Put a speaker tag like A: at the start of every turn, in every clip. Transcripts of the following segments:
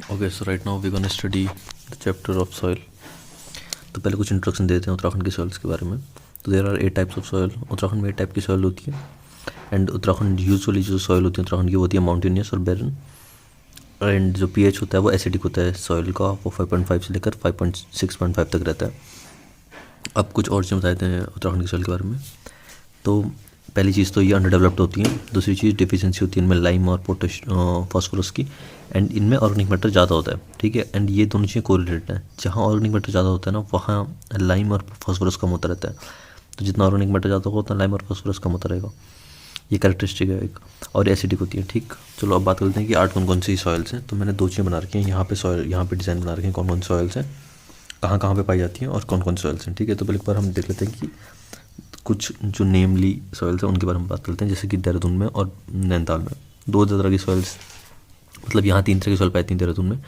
A: Okay, so right now we gonna study the chapter of soil. तो पहले कुछ introduction देते हैं उत्तराखंड की सॉइल्स के बारे में। तो there are 8 types of soil. Uttarakhand में 8 टाइप की सॉइल होती है। एंड उत्तराखंड यूजुअली जो सॉइल होती है उत्तराखंड की वो होती है माउंटेनियस और बैरन। एंड जो पीएच होता है वो एसिडिक होता है सॉइल का, वो 5.5 से लेकर 5.6.5 तक रहता है। अब कुछ और चीज़ें बताते हैं उत्तराखंड की सॉइल के बारे में। तो पहली चीज़ तो ये अंडर डेवलप्ड होती है। दूसरी चीज़ डिफिशिएंसी होती है इनमें लाइम और फास्फोरस की। एंड इनमें ऑर्गेनिक मैटर ज़्यादा होता है, ठीक है। एंड ये दोनों चीज़ें कोरिलेटेड हैं। जहाँ ऑर्गेनिक मैटर ज़्यादा होता है ना वहाँ लाइम और फास्फोरस कम होता रहता है। तो जितना ऑर्गेनिक मैटर ज़्यादा होगा उतना लाइम और फास्फोरस कम होता रहेगा। ये कैरेक्टरिस्टिक है एक। और एसिडिक होती है, ठीक। चलो अब बात करते हैं कि 8 कौन कौन सी सॉइल्स हैं। तो मैंने 2 चीज़ें बना रखी हैं यहाँ पे सॉइल, यहाँ पे डिज़ाइन बना रखे हैं कौन कौन सी सॉइल्स हैं, कहाँ कहाँ पे पाई जाती हैं और कौन कौन सी सॉइल्स हैं, ठीक है। तो पहले एक बार हम देख लेते हैं कि कुछ जो नेमली सॉइल्स हैं उनके बारे में बात करते हैं। जैसे कि देहरादून में और नैनीताल में 2 तरह की सॉइल्स, मतलब यहाँ 3 तरह की सॉइल पाई जाती हैं देहरादून में।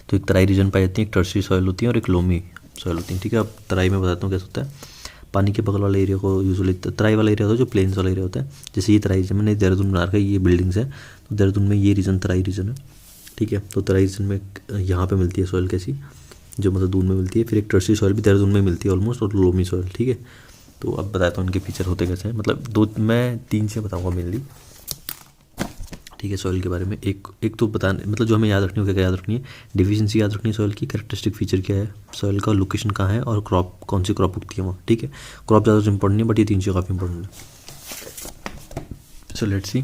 A: तो एक तराई रीजन पाई जाती है, एक टर्सरी सॉइल होती है और एक लोमी सॉइल होती है, ठीक है। अब तराई में बताता हूँ कैसे होता है। पानी के बगल वाले एरिया को यूजुअली तराई वाला एरिया होता है, जो प्लेन्स वाला एरिया होता है। जैसे ये तराई रीजन, मैंने देहरादून बना रखा है, ये बिल्डिंग्स है। तो देहरादून में ये रीजन तराई रीजन है, ठीक है। तो तराई रीजन में यहाँ पे मिलती है सॉइल कैसी, जो मतलब दून में मिलती है। फिर एक टर्सरी सॉइल भी देहरादून में मिलती है ऑलमोस्ट, और लोमी सॉइल, ठीक है। तो अब बताता हूँ उनके फीचर होते कैसे हैं। मतलब मैं 3 से बताऊँगा मेनली, ठीक है, सॉइल के बारे में। एक तो बताने मतलब जो हमें याद रखनी है, क्या याद रखनी है, डिफिशिएंसी याद रखनी है सॉइल की, कैरेक्टरिस्टिक फीचर क्या है सॉइल का, लोकेशन कहाँ है, और क्रॉप कौन सी क्रॉप उगती है वहाँ, ठीक है। क्रॉप ज़्यादा इंपॉर्टेंट नहीं, बट ये 3 चीज़ काफ़ी इंपॉर्टेंट है। So let's see.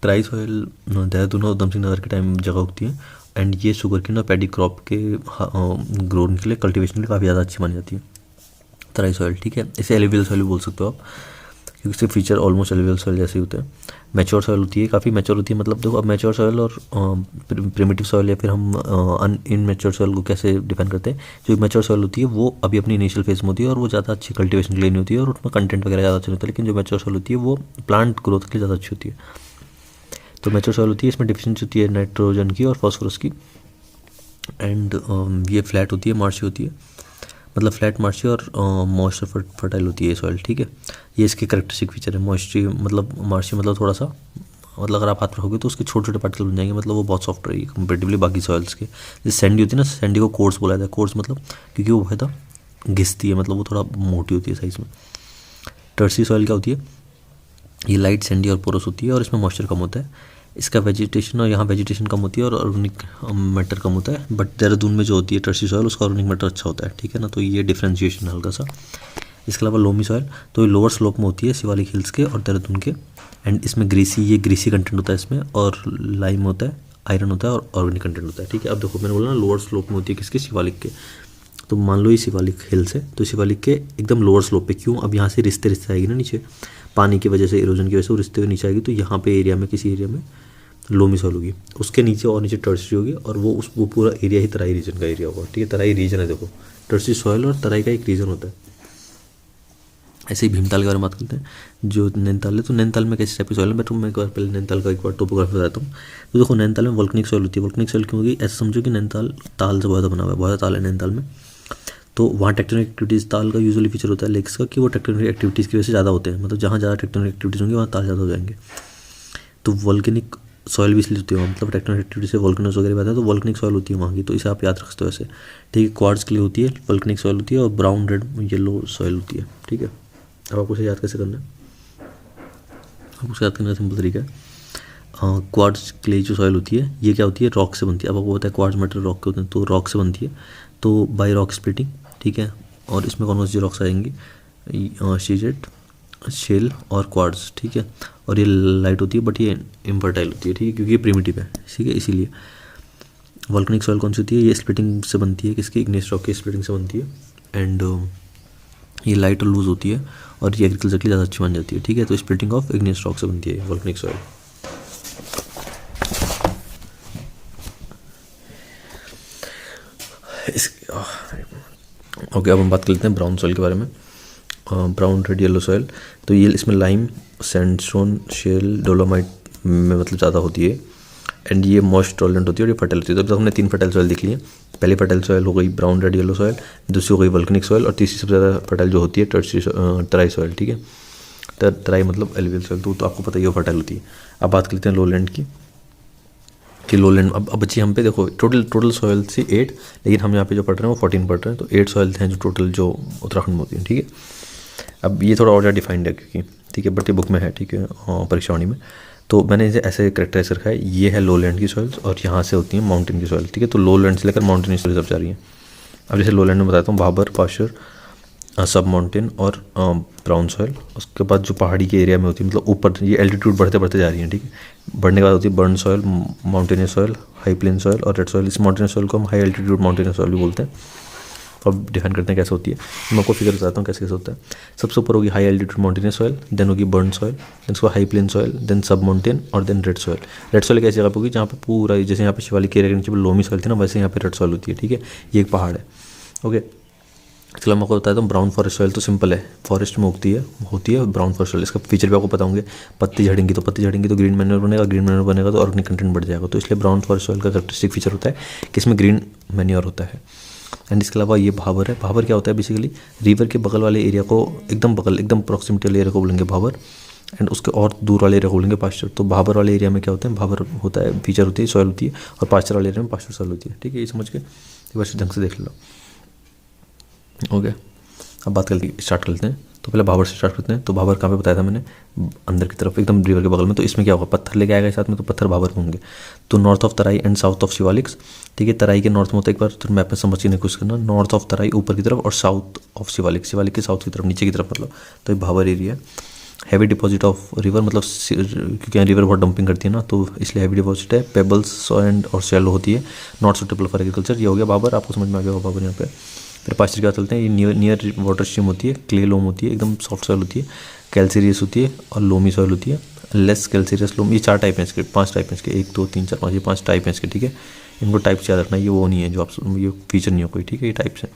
A: Terai soil Dehradun और उधम सिंह नगर के टाइम जगह उगती है। एंड ये शुगर केन और पैडी क्रॉप के ग्रोन के लिए, कल्टिवेशन के लिए काफ़ी ज़्यादा अच्छी मानी जाती है तराई सॉइल, ठीक है। इसे एलुवियल सॉइल भी बोल सकते हो आप, क्योंकि इसके फीचर ऑलमोस्ट एलुवियल सॉइल जैसे ही होते हैं। मैच्योर सॉइल होती है, काफ़ी मैच्योर होती है। मतलब देखो, अब मैच्योर सॉइल और प्रिमिटिव सॉइल या फिर हम इनमैच्योर सॉइल को कैसे डिफाइन करते हैं। जो मैच्योर सॉइल होती है वो अभी अपनी इनिशियल फेज में होती है और वो ज़्यादा अच्छी कल्टिवेशन के लिए नहीं होती है और उसमें कंटेंट वगैरह ज़्यादा अच्छा नहीं होता है। लेकिन जो मैच्योर सॉइल होती है वो प्लांट ग्रोथ के लिए ज़्यादा अच्छी होती है। तो मैच्योर सॉइल होती है, इसमें डिफिशिएंसी होती है नाइट्रोजन की और फॉस्फोरस की। एंड ये फ्लैट होती है, मार्शी होती है, मतलब फ्लैट मार्शी और मॉइस्चर फर्टाइल होती है सॉइल, ठीक है। ये इसके करेक्टरिस्टिक फीचर है। मॉइस्चर मतलब मार्शी मतलब थोड़ा सा, मतलब अगर आप हाथ रखोगे तो उसके छोटे छोटे पार्टिकल बन जाएंगे, मतलब वो बहुत सॉफ्ट रहेगी कंपेरेटिवली बाकी सॉइल्स के। जैसे सैंडी होती है ना, सैंडी को कोर्स बोला जाता है। कोर्स मतलब क्योंकि वो ज़्यादा घिसती है, मतलब वो थोड़ा मोटी होती है साइज़ में। टर्सरी सॉइल क्या होती है, ये लाइट सैंडी और पोरस होती है और इसमें मॉइस्चर कम होता है। इसका वेजिटेशन, और यहाँ वेजिटेशन कम होती है और ऑर्गेनिक मैटर कम होता है। बट देहरादून में जो होती है टर्सरी सॉइल, उसका ऑर्गेनिक मैटर अच्छा होता है, ठीक है ना। तो ये डिफ्रेंशिएशन है हल्का सा। इसके अलावा लोमी सॉइल, तो ये लोअर स्लोप में होती है शिवालिक हिल्स के और देहरादून के। एंड इसमें ये ग्रीसी कंटेंट होता है इसमें, और लाइम होता है, आयरन होता है और ऑर्गेनिक कंटेंट होता है, ठीक है। अब देखो मैंने बोला ना लोअर स्लोप में होती है किसके, शिवालिक के। तो मान लो ये शिवालिक हिल्स है, तो शिवालिक के एकदम लोअर स्लोप पे, क्यों, अब यहाँ से रिश्ते आएगी ना नीचे, पानी की वजह से, इरोजन की वजह से वो रिश्ते हुए नीचे आएगी। तो यहाँ पे एरिया में, किसी एरिया में लोमी सॉइल होगी, उसके नीचे और नीचे टर्सरी होगी, और वो पूरा एरिया ही तराई रीजन का एरिया होगा, ठीक है। तराई रीजन है, देखो टर्सरी सॉइल और तराई का एक रीजन होता है। ऐसे ही भीमताल के बारे में बात करते हैं, जो नैनीताल है। तो नैनीताल में कैसे टाइप की सॉइल है, मैं एक बार पहले नैनीताल का एक बार टोपोग्राफी बताता हूँ। तो देखो नैनीताल में वोल्केनिक सॉइल होती है। वोल्केनिक सॉइल क्यों होगी, ऐसा समझो कि नैनीताल ताल से बहुत बना हुआ है, बहुत ताल है नैनीताल में। तो वहाँ टेक्टोनिक एक्टिविटीज़, ताल का यूजुअली फीचर होता है लेक्स का, कि वो टेक्टोनिक एक्टिविटीज़ की वजह से ज़्यादा होते हैं। मतलब जहाँ ज़्यादा टेक्टोनिक एक्टिविटीज़ होंगी वहाँ ताल ज़्यादा हो जाएंगे। तो वोल्केनिक सॉइल भी इसलिए होती है, मतलब टेक्टोनिक एक्टिविटी से वोल्केनोज वगैरह बताते हैं, तो वोल्केनिक सॉइल होती है वहाँ की। तो इसे आप याद रख सकते हो ऐसे, ठीक है। क्वार्ट्ज के लिए होती है वोल्केनिक सॉइल होती है, और ब्राउन रेड येलो सॉइल होती है, ठीक है। अब आपको उसे याद कैसे करना है, आपको उसे याद करने का सिंपल तरीका है। क्वार्ट्ज क्ले जो सॉइल होती है, ये क्या होती है, रॉक से बनती है। अब आपको पता है क्वार्ट्ज मेटल रॉक के होते हैं, तो रॉक से बनती है, तो बाई रॉक स्प्लिटिंग, ठीक है। और इसमें कौन सी रॉक्स आएंगी, शीजेट, शेल और क्वार्ट्ज, ठीक है। और ये लाइट होती है, बट ये इम्फर्टाइल होती है, ठीक है, क्योंकि ये प्रिमिटिव है, ठीक है। इसीलिए वोल्केनिक सॉइल कौन सी होती है, ये स्प्लिटिंग से बनती है, किसकी, इग्नेस रॉक की स्प्लिटिंग से बनती है। एंड ये लाइट और लूज होती है, और ये एग्रीकल्चर के लिए ज़्यादा अच्छी मान जाती है, ठीक है। तो स्प्लिटिंग ऑफ इग्नेस रॉक से बनती है वोल्केनिक सॉइल। ओके, अब हम बात कर लेते हैं ब्राउन सॉइल के बारे में। ब्राउन रेड येलो सॉइल, तो ये इसमें लाइम, सैंडस्टोन, शेल, डोलोमाइट में मतलब ज़्यादा होती है। एंड ये मॉइस्ट टॉलरेंट होती है और ये फर्टाइल होती है। तो अब तक हमने 3 फर्टाइल सॉइल देख लिए। पहली फर्टाइल सॉइल हो गई ब्राउन रेड येलो सॉइल, दूसरी हो गई वोल्केनिक सॉइल, और तीसरी सबसे ज़्यादा फर्टाइल जो होती है तराई सॉइल, ठीक है। तराई मतलब एलुवियल सॉइल, तो आपको पता ही है फर्टाइल होती है। अब बात कर लेते हैं लोलैंड की। कि लोलैंड, अब बच्चे हम पे देखो टोटल सॉइल थी 8, लेकिन हम यहाँ पे जो पढ़ रहे हैं वो 14 पढ़ रहे हैं, तो 8 सॉइल हैं जो टोटल जो उत्तराखंड में होती हैं, ठीक है। अब ये थोड़ा और ज़्यादा डिफाइंड है क्योंकि, ठीक है, बट ये बुक में है, ठीक है, परीक्षावाणी में। तो मैंने इसे ऐसे करेक्टराइज रखा है, ये है लोलैंड की सॉइल्स और यहाँ से होती हैं माउंटेन की सॉइल, ठीक है। तो लोलैंड से लेकर माउंटेन सॉइल सब जा रही हैं। अब जैसे लोलैंड में बताता हूँ, भाबर, पाशर, सब माउंटेन और ब्राउन सॉइल। उसके बाद जो पहाड़ी के एरिया में होती है, मतलब ऊपर ये एल्टीट्यूड बढ़ते बढ़ते जा रही है, ठीक है। बढ़ने के बाद होती है burn soil, mountainous soil, high plain soil और रेड सॉइल। इस माउंटेनियस सॉइल को हम हाई एल्टीट्यूड माउंटेनियस सॉइल भी बोलते हैं। तो अब डिफाइन करते हैं कैसे होती है। मैं आपको फिगर बताता हूँ कैसे कैसे होता है। सबसे ऊपर होगी high altitude mountainous soil, then होगी बर्न सॉइल, देन उसको हाई प्लेन सॉइल, देन सब माउंटेन और then red soil. Red soil एक ऐसी जगह पे होगी जहाँ पे पूरा, जैसे यहाँ पे शिवालिक एरिया के नीचे लोमी सॉइल थी ना, वैसे यहाँ पे रेड सॉइल होती है, ठीक है। ये एक पहाड़ है, ओके। चलो मैं आपको बताता हूँ, ब्राउन फॉरेस्ट सॉइल तो सिंपल है, फॉरेस्ट में होती है ब्राउन फॉरेस्ट सॉइल। इसका फीचर भी आपको पता होंगे, पत्ती झड़ेंगी तो ग्रीन मैन्योर बनेगा, ग्रीन मैन्योर बनेगा तो ऑर्गेनिक कंटेंट बढ़ जाएगा। तो इसलिए ब्राउन फॉरेस्ट सॉइल का कैरेक्टरिस्टिक फीचर होता है कि इसमें ग्रीन मैन्योर होता है। एंड इसके अलावा ये भाबर है। भाबर क्या होता है, बेसिकली रिवर के बगल वाले एरिया को, एकदम प्रॉक्सिमिटी वाले एरिया को बोलेंगे भाबर, एंड उसके और दूर वाले एरिया को बोलेंगे पास्चर। तो भाबर वाले एरिया में क्या होता है, भाबर होता है, फीचर होती है, सॉइल होती है, और पास्चर वाले एरिया में पास्चर सॉइल होती है, ठीक है। ये समझ के एक बार ढंग से देख लो, ओके। अब बात करते स्टार्ट करते हैं। तो पहले भाबर से स्टार्ट करते हैं। तो भाबर कहाँ पे बताया था मैंने, अंदर की तरफ एकदम रिवर के बगल में। तो इसमें क्या होगा, पत्थर लेके आएगा साथ में, तो पत्थर भाबर होंगे। तो north of Terai and south of Shivaliks, ठीक है। तराई के नॉर्थ में होता है, एक बार तो मैप में समझने की कोशिश करना, नॉर्थ ऑफ तराई ऊपर की तरफ और साउथ ऑफ शिवालिक, शिवालिक के साउथ की तरफ, नीचे की तरफ मतलब। तो ये भाबर एरिया है। हैवी डिपॉजिट ऑफ रिवर, मतलब क्योंकि यहाँ रिवर बहुत डंपिंग करती है ना, तो इसलिए हैवी डिपॉजिट है। पेबल्स सॉइल और शैलो होती है, नॉट सुटेबल फॉर एग्रीकल्चर। ये हो गया भाबर, आपको समझ में आ गया होगा भाबर यहाँ पे। फिर पास्चर की बात चलते हैं। ये नियर वाटर स्ट्रीम होती है, क्ले लोम होती है, एकदम सॉफ्ट सॉइल होती है, कैल्सीरियस होती है और लोमी सॉइल होती है, लेस कैल्सीरियस लोम। ये 4 टाइप हैं इसके, 5 टाइप हैं इसके, 1 2 3 4 5, ये 5 टाइप हैं इसके, ठीक है। इनको टाइप याद रखना, ये वो नहीं है जो आप, ये फीचर नहीं हो कोई, ठीक है, ये टाइप्स हैं,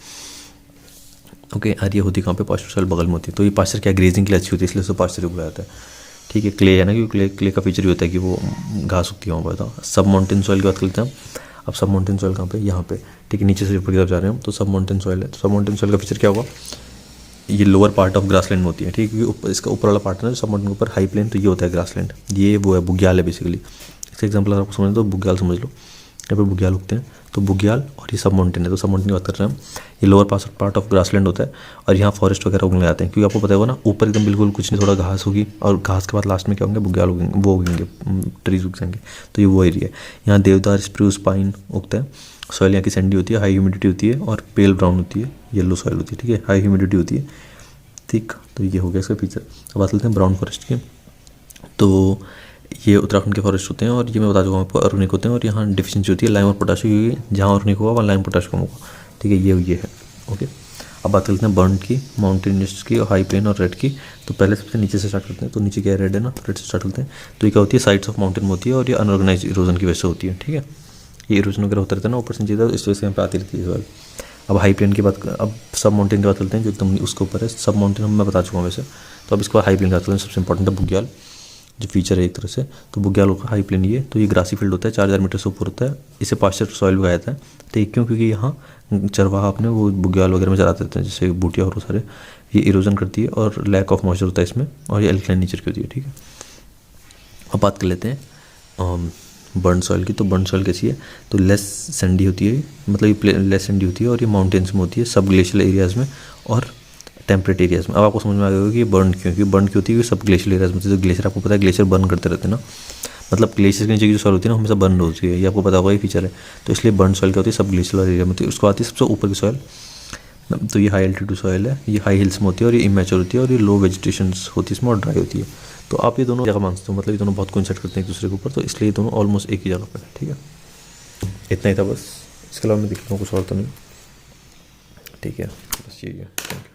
A: ओके। और ये होती है कहाँ पे, पास्चर सॉइल बगल में होती है। तो ये पास्चर क्या ग्रेजिंग के लिए अच्छी होती है, इसलिए उसको पास्चर बुलाया जाता है, ठीक है। क्ले है ना, क्योंकि क्ले का फीचर ही होता है कि वो घास उगती है वहाँ पर। सब माउंटेन सॉइल की बात करते हैं। अब सब माउंटेन सॉइल कहाँ पे, यहाँ पे, ठीक है, नीचे से ऊपर की तरफ जा रहे हैं हम। तो सब माउंटेन सॉइल है। तो सब माउंटेन सॉइल का फीचर क्या होगा, ये लोअर पार्ट ऑफ ग्रासलैंड में होती है, ठीक है। क्योंकि इसका ऊपर वाला पार्ट है ना सब माउंटेन के ऊपर हाई प्लेन, तो ये होता है ग्रासलैंड। ये वो है बुग्याल है बेसिकली। इसका एग्जाम्पल अगर आपको समझ तो बुग्याल समझ लो, यहाँ पे बुग्याल उगते हैं। तो बुग्याल और ये सब माउंटेन है। तो सब माउंटेन की बात कर रहे हैं हम। ये लोअर पार्ट ऑफ ग्रासलैंड होता है और यहाँ फॉरेस्ट वगैरह उगने आते हैं, क्योंकि आपको पता होगा ना, ऊपर एकदम बिल्कुल कुछ नहीं, थोड़ा घास होगी और घास के बाद लास्ट में क्या होंगे, बुग्याल उगेंगे, वो उगेंगे, ट्रीज उग जाएंगे। तो ये वो एरिया है। यहाँ देवदार, स्प्रूस, पाइन उगता है। सॉइल यहाँ की सैंडी होती है, हाई ह्यूमिडिटी होती है और पेल ब्राउन होती है, येलो सॉइल होती है, ठीक है, हाई ह्यूमिडिटी होती है, ठीक। तो ये हो गया इसका फीचर। अब बात करते हैं ब्राउन फॉरेस्ट की। तो ये उत्तराखंड के फॉरेस्ट होते हैं और ये मैं बता चुका हूँ आपको, ऑर्गेनिक होते हैं और यहाँ डिफिशिएंसी होती है लाइम और पोटाशियम की, जहाँ ऑर्गेनिक होगा वहाँ लाइम पोटाशियम कम होगा, ठीक है। ये है, ओके। अब बात करते हैं बर्न की, माउंटेनियस की, हाई प्लेन और रेड की। तो पहले सबसे नीचे से स्टार्ट करते हैं। तो नीचे क्या रेड है ना, रेड से स्टार्ट करते हैं। तो ये क्या होती है, साइड्स ऑफ माउंटेन में होती है और ये अनऑर्गेनाइज इरोजन की वजह से होती है, ठीक है। ये इरोजन वगैरह होता रहता है ना ऊपर से नीचे, तो इस वजह से यहाँ पे आती रहती है। अब हाई प्लेन की बात, अब सब माउंटेन की बात करते हैं जो एकदम उसके ऊपर है। सब माउंटेन मैं बता चुका हूँ वैसे। तो अब इसके बाद हाई प्लेन की बात करते हैं। सबसे इंपॉर्टेंट है बुग्याल, जो फीचर है एक तरह से। तो बुग्याल का हाई प्लेन ये, तो ये ग्रासी फील्ड होता है, 4000 मीटर से ऊपर होता है। इसे पास्चर सॉइल उगाया जाता है, ठीक। क्यों, क्योंकि यहाँ चरवाहा अपने वो बुग्याल वगैरह में चलाते रहते हैं, जैसे बूटिया और सारे। ये इरोजन करती है और लैक ऑफ मॉइस्चर होता है इसमें, और ये एल्कलाइन नेचर की होती है, ठीक है। अब बात कर लेते हैं बर्न सॉइल की। तो बर्न सॉइल कैसी है, तो लेस सैंडी होती है, मतलब ये लेस सैंडी होती है और ये माउंटेन्स में होती है, सब ग्लेशियल एरियाज़ में और टेम्परेट एरियाज़ में। अब आपको समझ में आ गया कि ये बर्न क्यों, क्योंकि बर्न क्यों होती है, सब ग्लेशियल एरियाज़ में होती है। तो ग्लेशियर आपको पता है, ग्लेशियर बर्न करते रहते हैं ना, मतलब ग्लेशियर के नीचे की जो सॉइल होती है ना, हमेशा बर्न होती है, ये आपको पता होगा, ये फीचर है। तो इसलिए बर्न सॉइल क्या होती है, सब ग्लेशियल एरिया में होती है। उसको आती है सबसे ऊपर की सॉइल। तो ये हाई एल्टीट्यूड सॉइल है, ये हाई हिल्स में होती है और ये इमेच्योर होती है और ये लो वेजिटेशन होती है इसमें और ड्राई होती है। तो आप ये दोनों जगह मानते हो, मतलब ये दोनों बहुत कोइंसाइड करते हैं एक दूसरे के ऊपर, तो इसलिए ये दोनों ऑलमोस्ट एक ही जगह पर है, ठीक है। इतना ही था बस, इसके अलावा मैं दिख रहा हूँ कुछ और तो नहीं, ठीक है, बस यही है। Thank you.